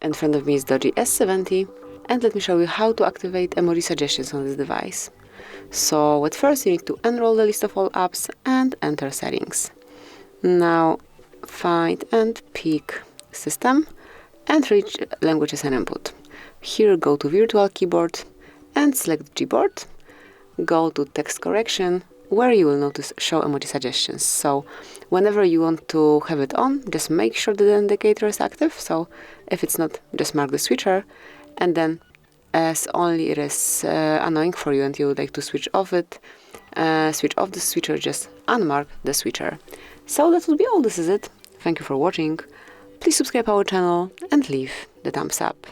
In front of me is Doogee S70, and let me show you how to activate emoji suggestions on this device. So at first you need to enroll the list of all apps and enter settings. Now find and pick system and reach languages and input. Here go to virtual keyboard and select Gboard. Go to text correction, where you will notice show emoji suggestions. So whenever you want to have it on, just make sure that the indicator is active. So if it's not, just mark the switcher, and then as only it is annoying for you and you would like to switch off the switcher, just unmark the switcher. So that will be all. This is it. Thank you for watching. Please subscribe our channel and leave the thumbs up.